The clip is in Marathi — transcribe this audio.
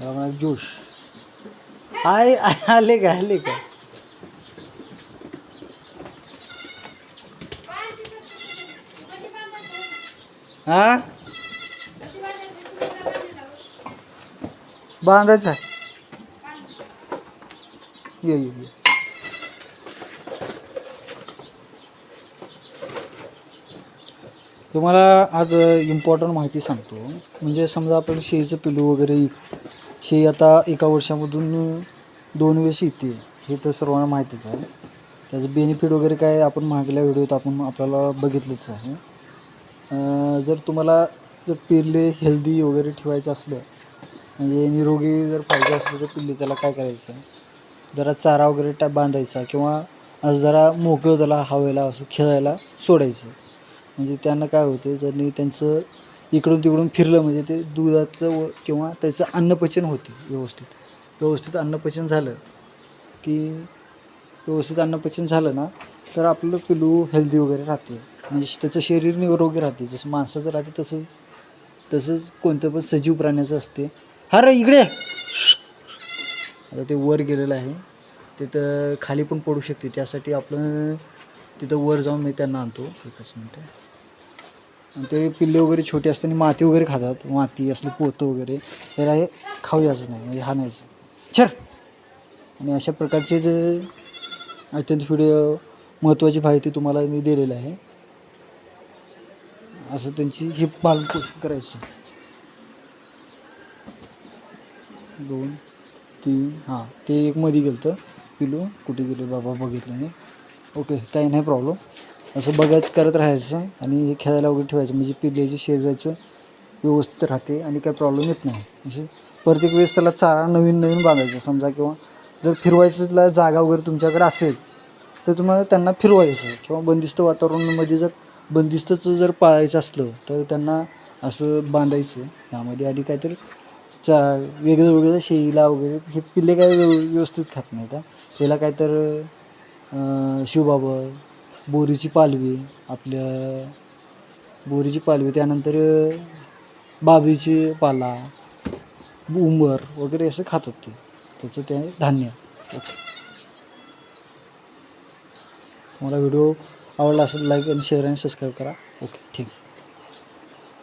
जोश आले का हा बांधायचं आहे ये तुम्हाला आज इम्पॉर्टंट माहिती सांगतो. म्हणजे समजा आपण शेळीचं पिलू वगैरे शेळी आता एका वर्षामधून 2 वेळेस येते, हे तर सर्वांना माहितीच आहे. त्याचं बेनिफिट वगैरे काय आपण मागल्या व्हिडिओत आपल्याला बघितलंच आहे. जर तुम्हाला जर पिल्ले हेल्दी वगैरे ठेवायचं असलं, म्हणजे निरोगी जर पाहिजे असलं तर पिल्ले त्याला काय करायचं, जरा चारा वगैरे बांधायचा किंवा असं जरा मोकळं त्याला हवेला असं खेळायला सोडायचं. म्हणजे त्यांना काय होते, ज्यांनी त्यांचं इकडून तिकडून फिरलं म्हणजे ते दुधाचं किंवा त्याचं अन्नपचन होते. व्यवस्थित अन्नपचन झालं की ना तर आपलं पिलू हेल्दी वगैरे राहते. म्हणजे त्याचं शरीर निरोगी राहते. जसं माणसाचं राहते तसंच कोणतं पण सजीव प्राण्याचं असते. हा रे इकडे आता ते वर गेलेलं आहे, तिथं खाली पण पडू शकते. त्यासाठी आपण तिथं वर जाऊन मी त्यांना आणतो. एकच मिनटं. आणि ते पिल्ले वगैरे छोटे असताना माती वगैरे खातात. माती असले पोतं वगैरे त्याला हे खाऊ द्यायचं नाही, म्हणजे हाणायचं छर. आणि अशा प्रकारचे जे अत्यंत व्हिडिओ महत्त्वाची माहिती तुम्हाला मी दिलेली आहे. असं त्यांची ही पालनपोषण करायची. 2 3 हां ते एक मध्ये गेलं तर पिलू कुठे गेले बाबा बघितलं नाही. ओके काही नाही प्रॉब्लेम. असं करत राहायचं आणि हे खेळायला वगैरे ठेवायचं. म्हणजे पिल्ल्याच्या शरीराचं व्यवस्थित राहते आणि काही प्रॉब्लेम येत नाही. म्हणजे प्रत्येक वेळेस त्याला चारा नवीन बांधायचा समजा, किंवा जर फिरवायचं जागा वगैरे तुमच्याकडे असेल तर तुम्हाला त्यांना फिरवायचं. किंवा बंदिस्त वातावरणामध्ये जर बंदिस्तच जर पाळायचं असलं तर त्यांना असं बांधायचं यामध्ये. आधी काहीतरी वेगळं शेळीला वगैरे हे पिल्ले काय व्यवस्थित खात नाहीत. त्याला काय तर शिवबाबा, बोरीची पालवी, त्यानंतर बाबीची पाला, उंबर वगैरे असं खातात ते. त्याचं ते धान्य. तुम्हाला व्हिडिओ आवडला असेल लाईक आणि शेअर आणि सबस्क्राईब करा. ओके ठीक.